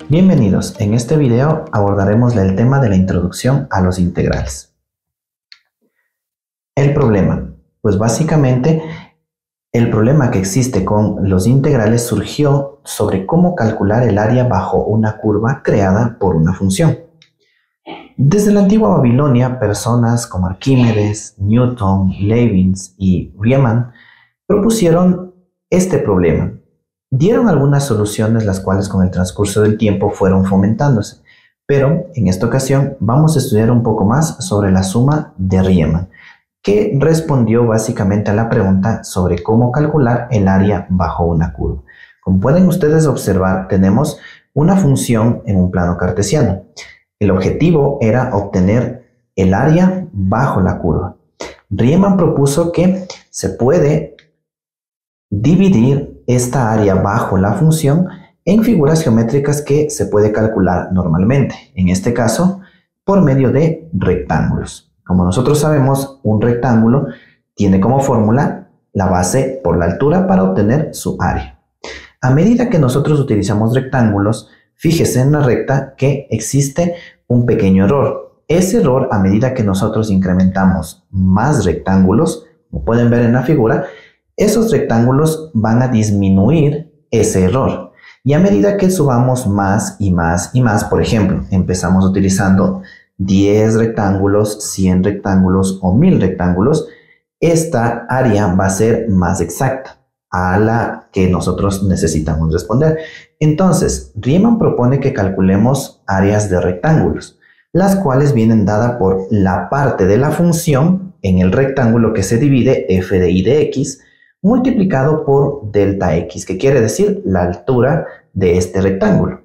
Bienvenidos, en este video abordaremos el tema de la introducción a los integrales. El problema, pues básicamente el problema que existe con los integrales surgió sobre cómo calcular el área bajo una curva creada por una función. Desde la antigua Babilonia, personas como Arquímedes, Newton, Leibniz y Riemann propusieron este problema. Dieron algunas soluciones las cuales con el transcurso del tiempo fueron fomentándose, pero en esta ocasión vamos a estudiar un poco más sobre la suma de Riemann, que respondió básicamente a la pregunta sobre cómo calcular el área bajo una curva. Como pueden ustedes observar, tenemos una función en un plano cartesiano. El objetivo era obtener el área bajo la curva. Riemann propuso que se puede dividir esta área bajo la función en figuras geométricas que se puede calcular normalmente, en este caso por medio de rectángulos. Como nosotros sabemos, un rectángulo tiene como fórmula la base por la altura para obtener su área. A medida que nosotros utilizamos rectángulos, fíjese en la recta que existe un pequeño error. Ese error, a medida que nosotros incrementamos más rectángulos, como pueden ver en la figura, esos rectángulos van a disminuir ese error. Y a medida que subamos más y más y más, por ejemplo, empezamos utilizando 10 rectángulos, 100 rectángulos o 1000 rectángulos, esta área va a ser más exacta a la que nosotros necesitamos responder. Entonces, Riemann propone que calculemos áreas de rectángulos, las cuales vienen dadas por la parte de la función en el rectángulo que se divide f de y de x, multiplicado por delta x, que quiere decir la altura de este rectángulo.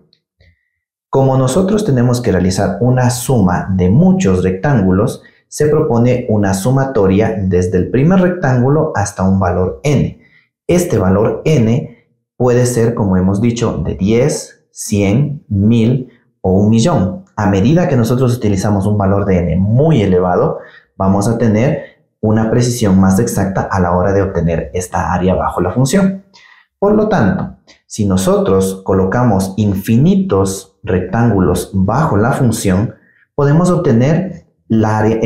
Como nosotros tenemos que realizar una suma de muchos rectángulos, se propone una sumatoria desde el primer rectángulo hasta un valor n. Este valor n puede ser, como hemos dicho, de 10, 100, 1000 o 1.000.000. A medida que nosotros utilizamos un valor de n muy elevado, vamos a tener una precisión más exacta a la hora de obtener esta área bajo la función. Por lo tanto, si nosotros colocamos infinitos rectángulos bajo la función, podemos obtener el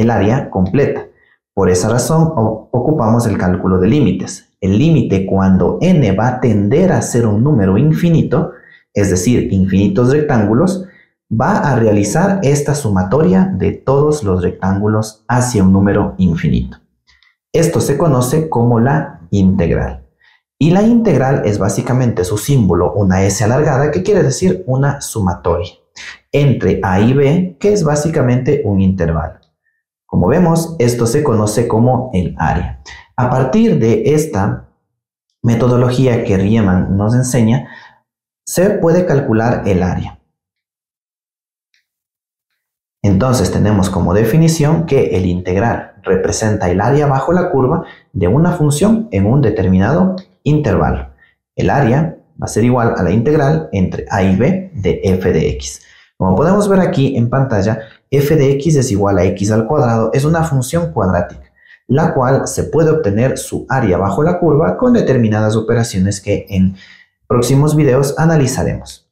área completa. Por esa razón, ocupamos el cálculo de límites. El límite cuando n va a tender a ser un número infinito, es decir, infinitos rectángulos, va a realizar esta sumatoria de todos los rectángulos hacia un número infinito. Esto se conoce como la integral. Y la integral es básicamente su símbolo, una S alargada, que quiere decir una sumatoria entre A y B, que es básicamente un intervalo. Como vemos, esto se conoce como el área. A partir de esta metodología que Riemann nos enseña, se puede calcular el área. Entonces tenemos como definición que el integral representa el área bajo la curva de una función en un determinado intervalo. El área va a ser igual a la integral entre a y b de f de x. Como podemos ver aquí en pantalla, f de x es igual a x al cuadrado, es una función cuadrática, la cual se puede obtener su área bajo la curva con determinadas operaciones que en próximos videos analizaremos.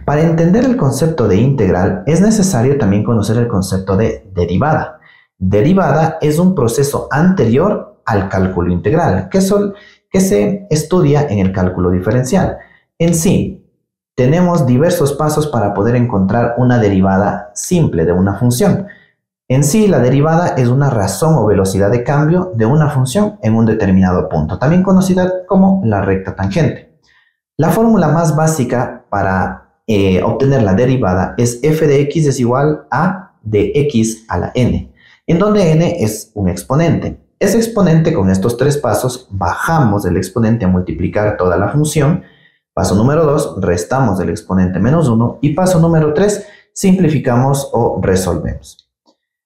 Para entender el concepto de integral es necesario también conocer el concepto de derivada. Derivada es un proceso anterior al cálculo integral, que se estudia en el cálculo diferencial. En sí, tenemos diversos pasos para poder encontrar una derivada simple de una función. En sí, la derivada es una razón o velocidad de cambio de una función en un determinado punto, también conocida como la recta tangente. La fórmula más básica para obtener la derivada es f de x es igual a de x a la n, en donde n es un exponente. Ese exponente, con estos tres pasos, bajamos el exponente a multiplicar toda la función. Paso número 2, restamos el exponente menos 1. Y paso número 3, simplificamos o resolvemos.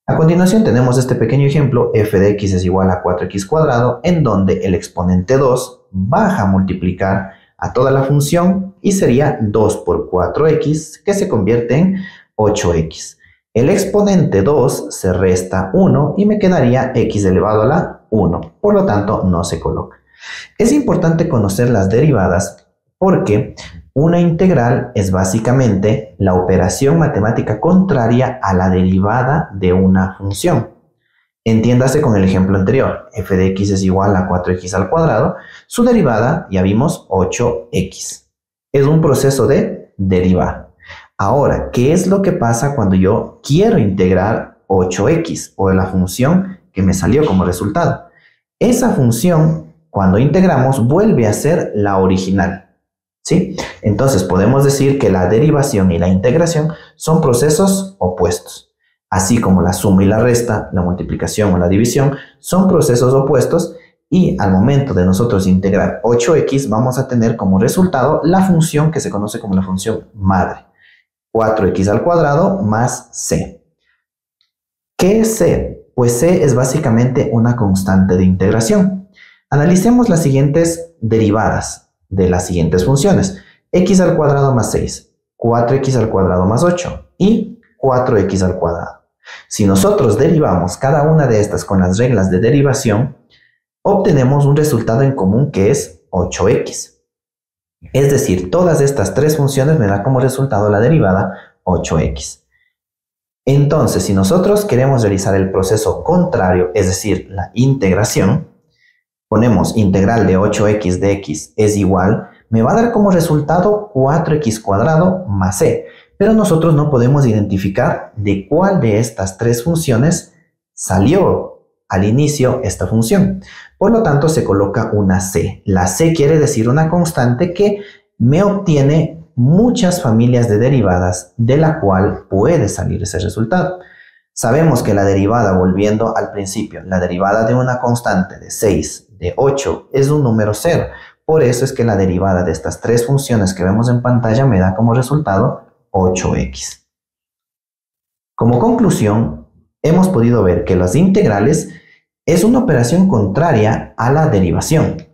A continuación tenemos este pequeño ejemplo, f de x es igual a 4x cuadrado, en donde el exponente 2 baja a multiplicar a toda la función y sería 2 por 4x, que se convierte en 8x. El exponente 2 se resta 1 y me quedaría x elevado a la 1, por lo tanto no se coloca. Es importante conocer las derivadas porque Una integral es básicamente la operación matemática contraria a la derivada de una función. Entiéndase con el ejemplo anterior, f de x es igual a 4x al cuadrado, su derivada, ya vimos, 8x. Es un proceso de derivar. Ahora, ¿qué es lo que pasa cuando yo quiero integrar 8x o la función que me salió como resultado? Esa función, cuando integramos, vuelve a ser la original, ¿sí? Entonces, podemos decir que la derivación y la integración son procesos opuestos. Así como la suma y la resta, la multiplicación o la división, son procesos opuestos y al momento de nosotros integrar 8x vamos a tener como resultado la función que se conoce como la función madre. 4x al cuadrado más c. ¿Qué es c? Pues c es básicamente una constante de integración. Analicemos las siguientes derivadas de las siguientes funciones. X al cuadrado más 6, 4x al cuadrado más 8 y 4x al cuadrado. Si nosotros derivamos cada una de estas con las reglas de derivación, obtenemos un resultado en común que es 8x. Es decir, todas estas tres funciones me dan como resultado la derivada 8x. Entonces, si nosotros queremos realizar el proceso contrario, es decir, la integración, ponemos integral de 8x de x es igual, me va a dar como resultado 4x cuadrado más c. Pero nosotros no podemos identificar de cuál de estas tres funciones salió al inicio esta función. Por lo tanto, se coloca una c. La c quiere decir una constante que me obtiene muchas familias de derivadas de la cual puede salir ese resultado. Sabemos que la derivada, volviendo al principio, la derivada de una constante de 6, de 8, es un número 0. Por eso es que la derivada de estas tres funciones que vemos en pantalla me da como resultado 8x. Como conclusión, hemos podido ver que las integrales es una operación contraria a la derivación.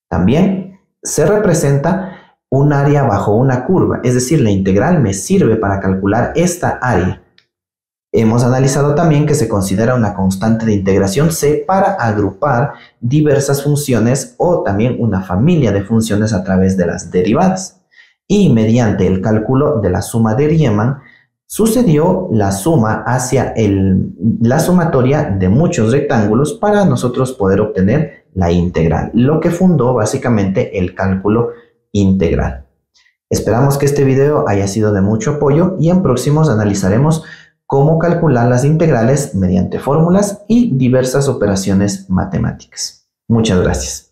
También se representa un área bajo una curva, es decir, la integral me sirve para calcular esta área. Hemos analizado también que se considera una constante de integración c para agrupar diversas funciones o también una familia de funciones a través de las derivadas. Y mediante el cálculo de la suma de Riemann, sucedió la suma hacia la sumatoria de muchos rectángulos para nosotros poder obtener la integral, lo que fundó básicamente el cálculo integral. Esperamos que este video haya sido de mucho apoyo y en próximos analizaremos cómo calcular las integrales mediante fórmulas y diversas operaciones matemáticas. Muchas gracias.